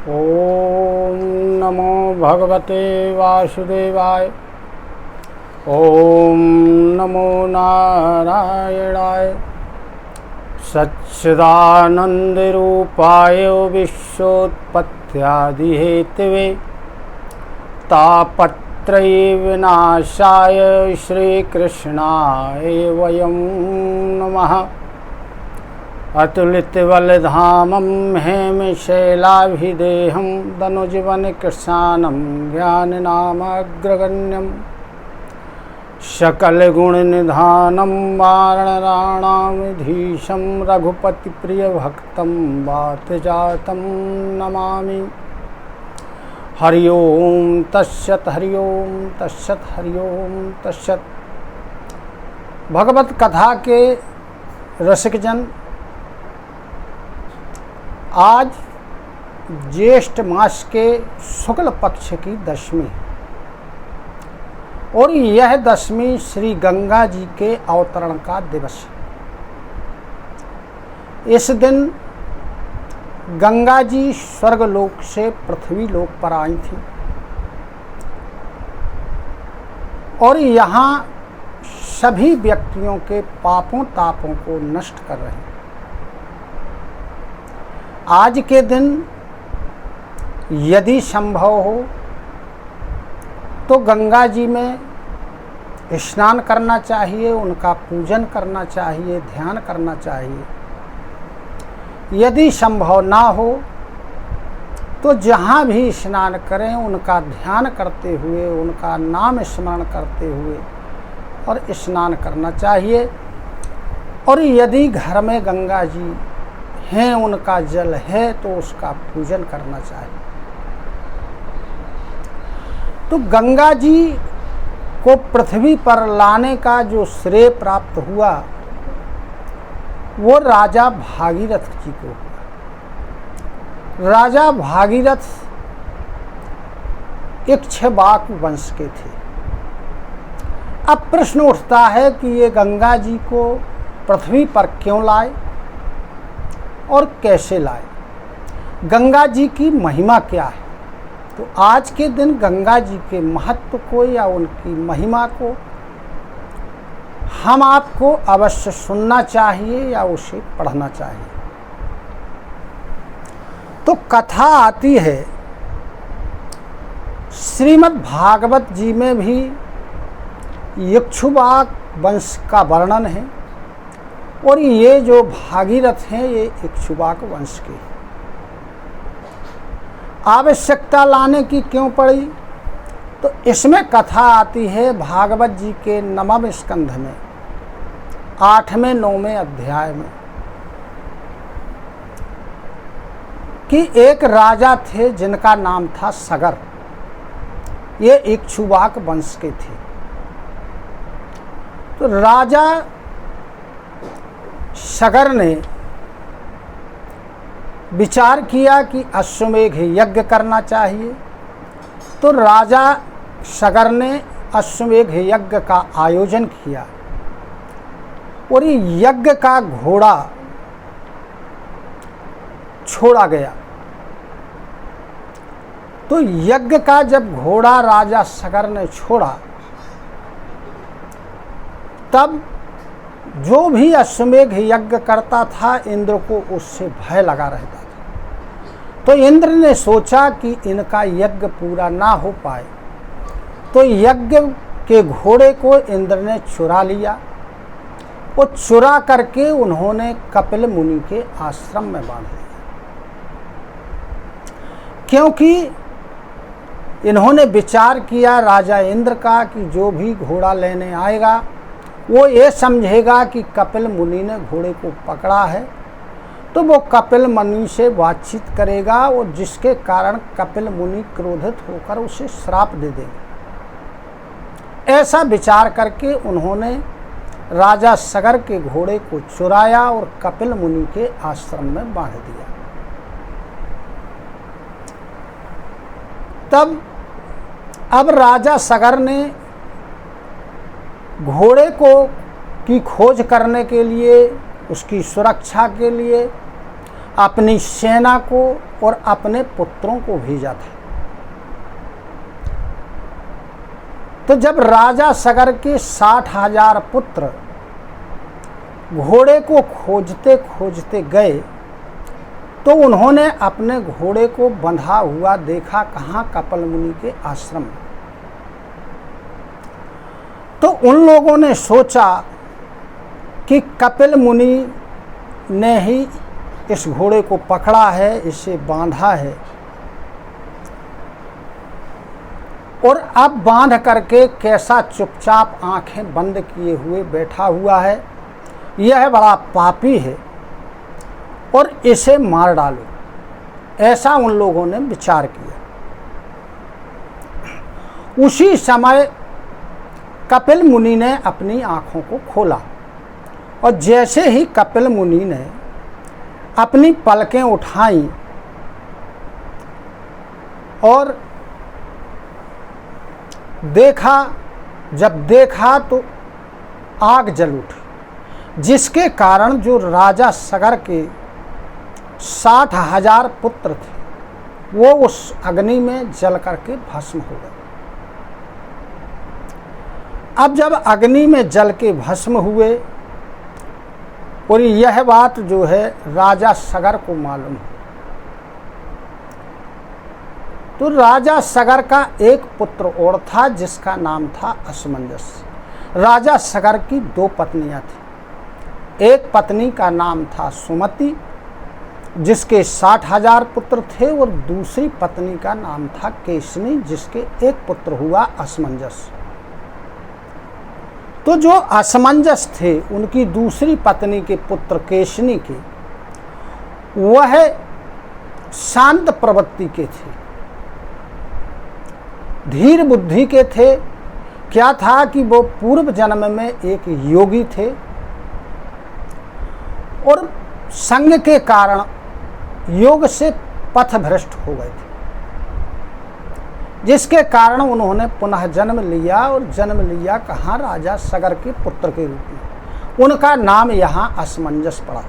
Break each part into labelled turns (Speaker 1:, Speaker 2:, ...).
Speaker 1: ओम नमो भगवते वासुदेवाय। ओम नमो नारायणाय। सच्चिदानंदरूपाय विश्वोत्पत्त्यादिहेतवे तापत्रय विनाशाय श्रीकृष्णाय वयं नमः। अतुलितबलधामं हेमशैलाभिदेहं दनुजवनकृशानं ज्ञाननामग्रगण्यं सकलगुणनिधानं वानराणामधीशं रघुपतिप्रियभक्तं वातजातं नमामि। हरि ओम तस्सत् हरि ओम तस्सत् हरि ओम तस्सत्। भगवत कथा के रसिकजन, आज ज्येष्ठ मास के शुक्ल पक्ष की दशमी और यह दशमी श्री गंगा जी के अवतरण का दिवस है। इस दिन गंगा जी स्वर्गलोक से पृथ्वी लोक पर आई थी और यहाँ सभी व्यक्तियों के पापों तापों को नष्ट कर रहे हैं। आज के दिन यदि संभव हो तो गंगा जी में स्नान करना चाहिए, उनका पूजन करना चाहिए, ध्यान करना चाहिए। यदि संभव ना हो तो जहाँ भी स्नान करें उनका ध्यान करते हुए, उनका नाम स्मरण करते हुए और स्नान करना चाहिए। और यदि घर में गंगा जी हैं, उनका जल है तो उसका पूजन करना चाहिए। तो गंगा जी को पृथ्वी पर लाने का जो श्रेय प्राप्त हुआ वो राजा भागीरथ जी को हुआ। राजा भागीरथ इक्ष्वाकु वंश के थे। अब प्रश्न उठता है कि ये गंगा जी को पृथ्वी पर क्यों लाए और कैसे लाए, गंगा जी की महिमा क्या है। तो आज के दिन गंगा जी के महत्व को या उनकी महिमा को हम आपको अवश्य सुनना चाहिए या उसे पढ़ना चाहिए। तो कथा आती है, श्रीमद् भागवत जी में भी इक्ष्वाक वंश का वर्णन है और ये जो भागीरथ हैं ये इक्ष्वाक वंश के। आवश्यकता लाने की क्यों पड़ी, तो इसमें कथा आती है भागवत जी के 9वें स्कंध में 8वें 9वें अध्याय में कि एक राजा थे जिनका नाम था सगर। ये इक्ष्वाक वंश के थे। तो राजा सगर ने विचार किया कि अश्वमेघ यज्ञ करना चाहिए। तो राजा सगर ने अश्वमेघ यज्ञ का आयोजन किया और ये यज्ञ का घोड़ा छोड़ा गया। तो यज्ञ का जब घोड़ा राजा सगर ने छोड़ा तब जो भी अश्वमेघ यज्ञ करता था इंद्र को उससे भय लगा रहता था। तो इंद्र ने सोचा कि इनका यज्ञ पूरा ना हो पाए, तो यज्ञ के घोड़े को इंद्र ने चुरा लिया। वो चुरा करके उन्होंने कपिल मुनि के आश्रम में बांध दिया, क्योंकि इन्होंने विचार किया राजा इंद्र का कि जो भी घोड़ा लेने आएगा वो ये समझेगा कि कपिल मुनि ने घोड़े को पकड़ा है, तो वो कपिल मुनि से बातचीत करेगा और जिसके कारण कपिल मुनि क्रोधित होकर उसे श्राप दे देंगे। ऐसा विचार करके उन्होंने राजा सगर के घोड़े को चुराया और कपिल मुनि के आश्रम में बांध दिया। तब अब राजा सगर ने घोड़े को की खोज करने के लिए, उसकी सुरक्षा के लिए अपनी सेना को और अपने पुत्रों को भेजा था। तो जब राजा सगर के 60,000 पुत्र घोड़े को खोजते खोजते गए तो उन्होंने अपने घोड़े को बंधा हुआ देखा कहाँ? कपिल मुनि के आश्रम में। तो उन लोगों ने सोचा कि कपिल मुनि ने ही इस घोड़े को पकड़ा है, इसे बांधा है और अब बांध करके कैसा चुपचाप आंखें बंद किए हुए बैठा हुआ है, यह बड़ा पापी है और इसे मार डालो, ऐसा उन लोगों ने विचार किया। उसी समय कपिल मुनि ने अपनी आंखों को खोला और जैसे ही कपिल मुनि ने अपनी पलकें उठाई और देखा, जब देखा तो आग जल उठी, जिसके कारण जो राजा सगर के 60,000 पुत्र थे वो उस अग्नि में जल करके भस्म हो गए। अब जब अग्नि में जल के भस्म हुए और यह बात जो है राजा सगर को मालूम है, तो राजा सगर का एक पुत्र और था जिसका नाम था असमंजस। राजा सगर की 2 पत्नियां थीं। एक पत्नी का नाम था सुमति जिसके 60,000 पुत्र थे और दूसरी पत्नी का नाम था केशनी जिसके एक पुत्र हुआ असमंजस। तो जो असमंजस थे उनकी दूसरी पत्नी के पुत्र केशनी के, वह शांत प्रवृत्ति के थे, धीर बुद्धि के थे। क्या था कि वो पूर्व जन्म में एक योगी थे और संग के कारण योग से पथ भ्रष्ट हो गए थे, जिसके कारण उन्होंने पुनः जन्म लिया और जन्म लिया कहाँ? राजा सगर के पुत्र के रूप में। उनका नाम यहाँ असमंजस पड़ा।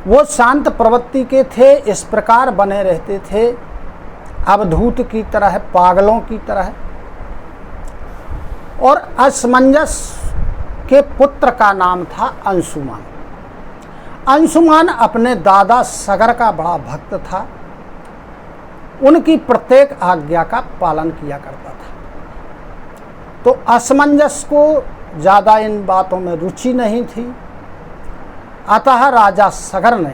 Speaker 1: वो शांत प्रवृत्ति के थे, इस प्रकार बने रहते थे अवधूत की तरह, पागलों की तरह। और असमंजस के पुत्र का नाम था अंशुमान। अंशुमान अपने दादा सगर का बड़ा भक्त था, उनकी प्रत्येक आज्ञा का पालन किया करता था। तो असमंजस को ज़्यादा इन बातों में रुचि नहीं थी, अतः राजा सगर ने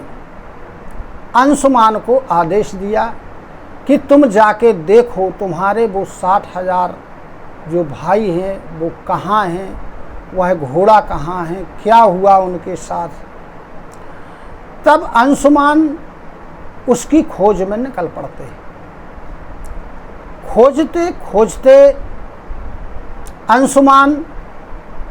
Speaker 1: अंशुमान को आदेश दिया कि तुम जाके देखो तुम्हारे वो 60,000 जो भाई हैं वो कहाँ हैं, वह घोड़ा कहाँ है, क्या हुआ उनके साथ। तब अंशुमान उसकी खोज में निकल पड़ते हैं। खोजते खोजते अंशुमान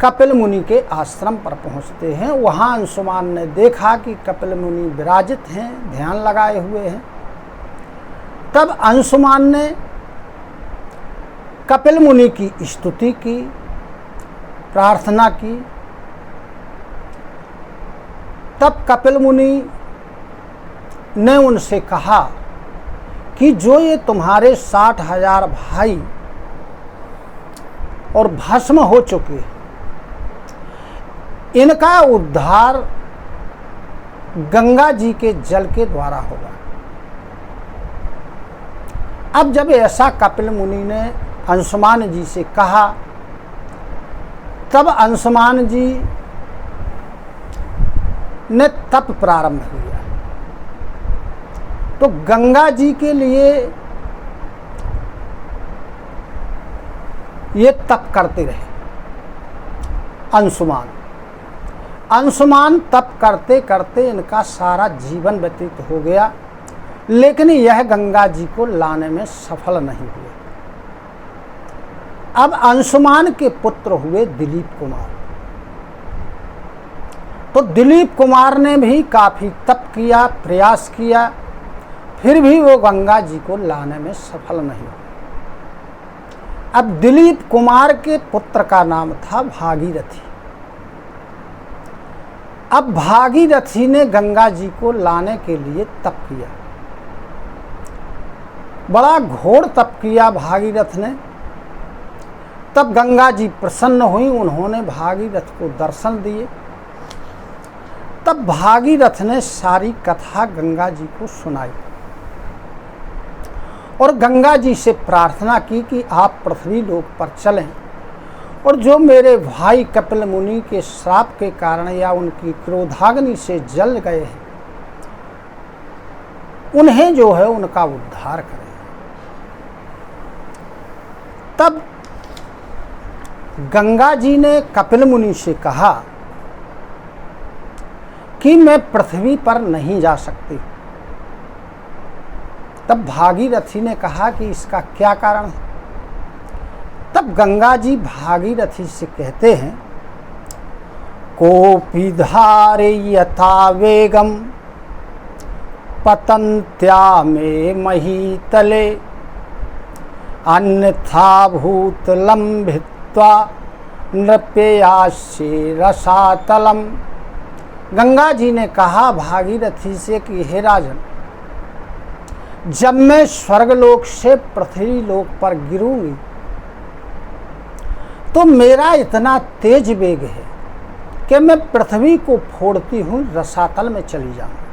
Speaker 1: कपिल मुनि के आश्रम पर पहुंचते हैं। वहाँ अंशुमान ने देखा कि कपिल मुनि विराजित हैं, ध्यान लगाए हुए हैं। तब अंशुमान ने कपिल मुनि की स्तुति की, प्रार्थना की। तब कपिल मुनि ने उनसे कहा कि जो ये तुम्हारे 60,000 भाई और भस्म हो चुके, इनका उद्धार गंगा जी के जल के द्वारा होगा। अब जब ऐसा कपिल मुनि ने अंशुमान जी से कहा, तब अंशुमान जी ने तप प्रारंभ किया। तो गंगा जी के लिए ये तप करते रहे अंशुमान तप करते करते इनका सारा जीवन व्यतीत हो गया, लेकिन यह गंगा जी को लाने में सफल नहीं हुए। अब अंशुमान के पुत्र हुए दिलीप कुमार। तो दिलीप कुमार ने भी काफी तप किया, प्रयास किया, फिर भी वो गंगा जी को लाने में सफल नहीं हुए। अब दिलीप कुमार के पुत्र का नाम था भागीरथी। अब भागीरथी ने गंगा जी को लाने के लिए तप किया, बड़ा घोर तप किया भागीरथ ने। तब गंगा जी प्रसन्न हुई, उन्होंने भागीरथ को दर्शन दिए। तब भागीरथ ने सारी कथा गंगा जी को सुनाई और गंगा जी से प्रार्थना की कि आप पृथ्वी लोक पर चलें और जो मेरे भाई कपिल मुनि के श्राप के कारण या उनकी क्रोधाग्नि से जल गए हैं, उन्हें जो है उनका उद्धार करें। तब गंगा जी ने कपिल मुनि से कहा कि मैं पृथ्वी पर नहीं जा सकती। तब भागीरथी ने कहा कि इसका क्या कारण है। तब गंगा जी भागीरथी से कहते हैं, कोपि धारयता वेगम पतन्त्या मे महीतले अन्यथा भूतलं भित्वा नृपेयास्ये रसातलम। गंगा जी ने कहा भागीरथी से कि हे राजन, जब मैं स्वर्गलोक से पृथ्वी लोक पर गिरूंगी तो मेरा इतना तेज वेग है कि मैं पृथ्वी को फोड़ती हुई रसातल में चली जाऊंगी,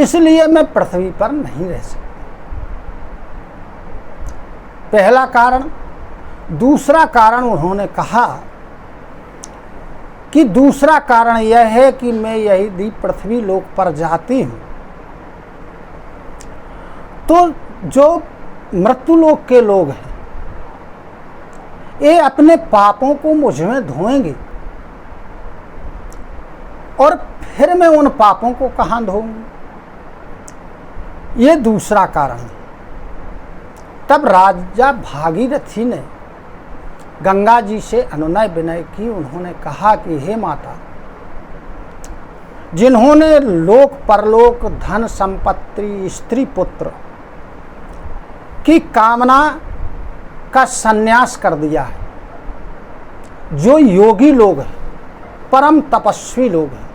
Speaker 1: इसलिए मैं पृथ्वी पर नहीं रह सकती। पहला कारण। दूसरा कारण उन्होंने कहा कि दूसरा कारण यह है कि मैं यदि पृथ्वी लोक पर जाती हूं तो जो मृत्युलोक के लोग हैं ये अपने पापों को मुझ में धोएंगे और फिर मैं उन पापों को कहां धोऊंगी, ये दूसरा कारण है। तब राजा भागीरथी ने गंगा जी से अनुनय विनय की। उन्होंने कहा कि हे माता, जिन्होंने लोक परलोक धन संपत्ति स्त्री पुत्र की कामना का संन्यास कर दिया है, जो योगी लोग हैं, परम तपस्वी लोग हैं,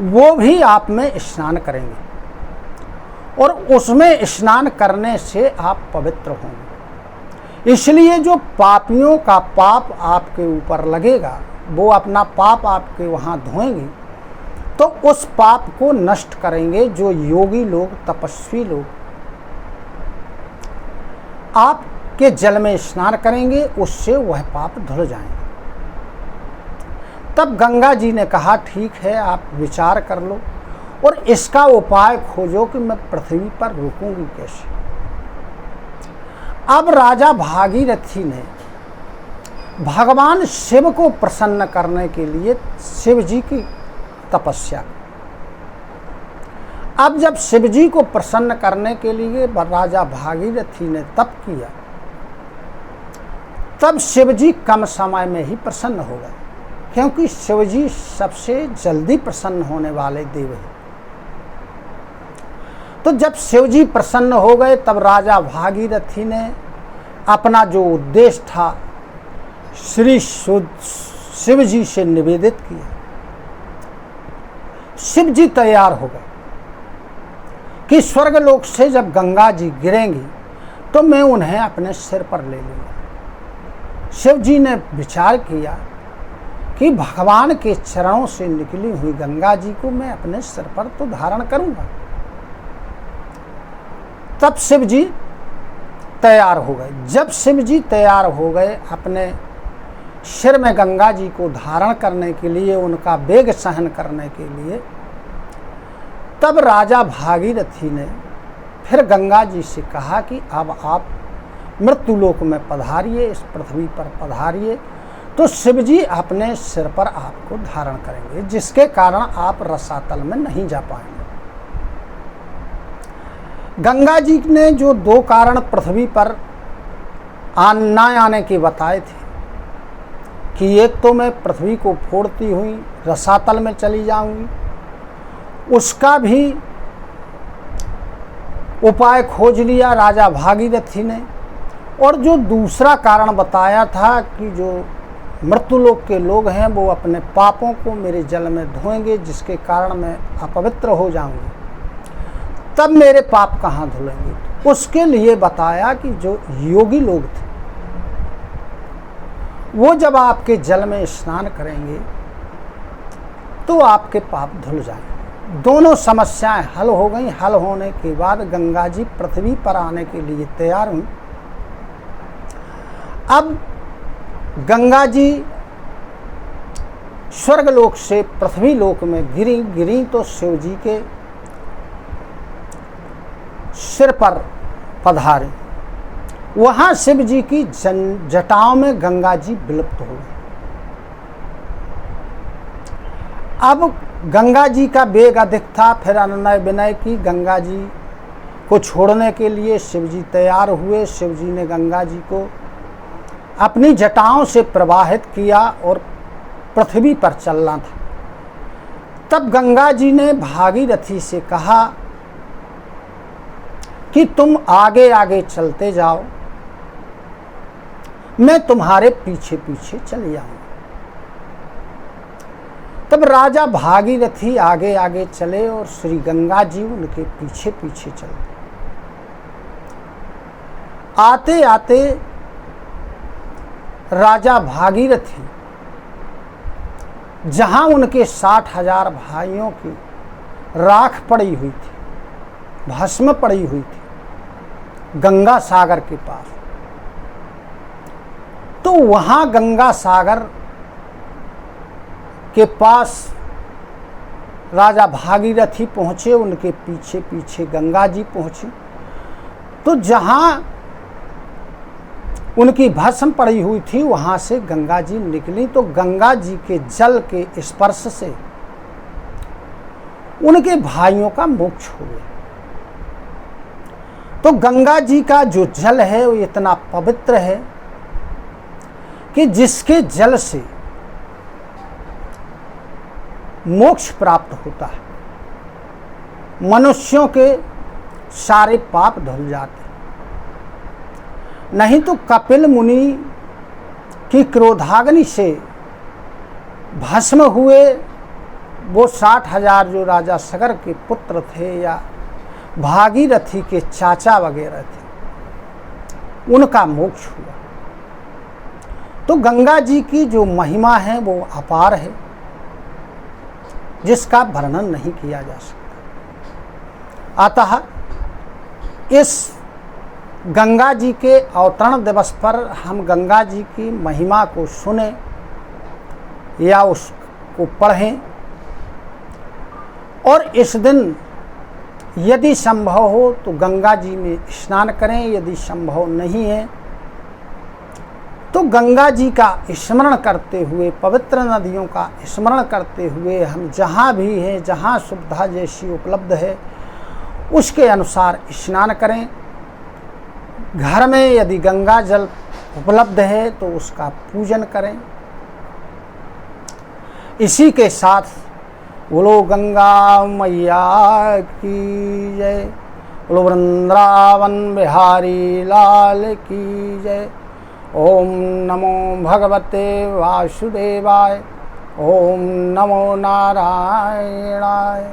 Speaker 1: वो भी आप में स्नान करेंगे और उसमें स्नान करने से आप पवित्र होंगे। इसलिए जो पापियों का पाप आपके ऊपर लगेगा, वो अपना पाप आपके वहाँ धोएंगे तो उस पाप को नष्ट करेंगे। जो योगी लोग, तपस्वी लोग आपके जल में स्नान करेंगे, उससे वह पाप धुल जाएंगे। तब गंगा जी ने कहा, ठीक है, आप विचार कर लो और इसका उपाय खोजो कि मैं पृथ्वी पर रुकूंगी कैसे। अब राजा भागीरथी ने भगवान शिव को प्रसन्न करने के लिए शिव जी की तपस्या। अब जब शिव जी को प्रसन्न करने के लिए राजा भागीरथी ने तप किया, तब शिव जी कम समय में ही प्रसन्न हो गए, क्योंकि शिव जी सबसे जल्दी प्रसन्न होने वाले देव हैं। तो जब शिव जी प्रसन्न हो गए, तब राजा भागीरथी ने अपना जो उद्देश्य था श्री शिव जी से निवेदित किया। शिव जी तैयार हो गए कि स्वर्गलोक से जब गंगा जी गिरेंगी तो मैं उन्हें अपने सिर पर ले लूँगा। शिव जी ने विचार किया कि भगवान के चरणों से निकली हुई गंगा जी को मैं अपने सिर पर तो धारण करूँगा। तब शिव जी तैयार हो गए। जब शिव जी तैयार हो गए अपने सिर में गंगा जी को धारण करने के लिए, उनका वेग सहन करने के लिए, तब राजा भागीरथी ने फिर गंगा जी से कहा कि अब आप मृत्युलोक में पधारिए, इस पृथ्वी पर पधारिए। तो शिव जी अपने सिर पर आपको धारण करेंगे, जिसके कारण आप रसातल में नहीं जा पाएंगे। गंगा जी ने जो दो कारण पृथ्वी पर न आने के बताए थे कि एक तो मैं पृथ्वी को फोड़ती हुई रसातल में चली जाऊंगी, उसका भी उपाय खोज लिया राजा भागीरथी ने। और जो दूसरा कारण बताया था कि जो मृत्युलोक के लोग हैं वो अपने पापों को मेरे जल में धोएंगे, जिसके कारण मैं अपवित्र हो जाऊंगी, तब मेरे पाप कहाँ धुलेंगे। उसके लिए बताया कि जो योगी लोग थे वो जब आपके जल में स्नान करेंगे तो आपके पाप धुल जाएंगे। दोनों समस्याएं हल हो गई। हल होने के बाद गंगा जी पृथ्वी पर आने के लिए तैयार हुई। अब गंगा जी स्वर्गलोक से पृथ्वी लोक में गिरी तो शिव जी के सिर पर पधारे। वहां शिव जी की जटाओं में गंगा जी विलुप्त हो गए। अब गंगा जी का वेग अधिक था। फिर अनुनय विनय की गंगा जी को छोड़ने के लिए शिव जी तैयार हुए। शिव जी ने गंगा जी को अपनी जटाओं से प्रवाहित किया और पृथ्वी पर चलना था। तब गंगा जी ने भागीरथी से कहा कि तुम आगे आगे चलते जाओ, मैं तुम्हारे पीछे पीछे चले जाऊंगा। तब राजा भागीरथी आगे आगे चले और श्री गंगा जी उनके पीछे पीछे चले। आते आते राजा भागीरथी जहां उनके 60,000 भाइयों की राख पड़ी हुई थी, भस्म पड़ी हुई थी गंगा सागर के पास, तो वहां गंगा सागर के पास राजा भागीरथी पहुंचे। उनके पीछे पीछे गंगा जी पहुंची। तो जहां उनकी भस्म पड़ी हुई थी वहां से गंगा जी निकली। तो गंगा जी के जल के स्पर्श से उनके भाइयों का मोक्ष हो गया। तो गंगा जी का जो जल है वो इतना पवित्र है कि जिसके जल से मोक्ष प्राप्त होता है। मनुष्यों के सारे पाप धुल जाते। नहीं तो कपिल मुनि की क्रोधाग्नि से भस्म हुए वो 60,000 जो राजा सगर के पुत्र थे या भागीरथी के चाचा वगैरह थे, उनका मोक्ष हुआ। तो गंगा जी की जो महिमा है वो अपार है, जिसका वर्णन नहीं किया जा सकता। अतः इस गंगा जी के अवतरण दिवस पर हम गंगा जी की महिमा को सुने या उसको पढ़ें, और इस दिन यदि संभव हो तो गंगा जी में स्नान करें। यदि संभव नहीं है तो गंगा जी का स्मरण करते हुए, पवित्र नदियों का स्मरण करते हुए हम जहाँ भी हैं, जहाँ सुविधा जैसी उपलब्ध है उसके अनुसार स्नान करें। घर में यदि गंगा जल उपलब्ध है तो उसका पूजन करें। इसी के साथ बोलो गंगा मैया की जय, बोलो वृंदावन बिहारी लाल की जय। ओम नमो भगवते वासुदेवाय, ओम नमो नारायणाय।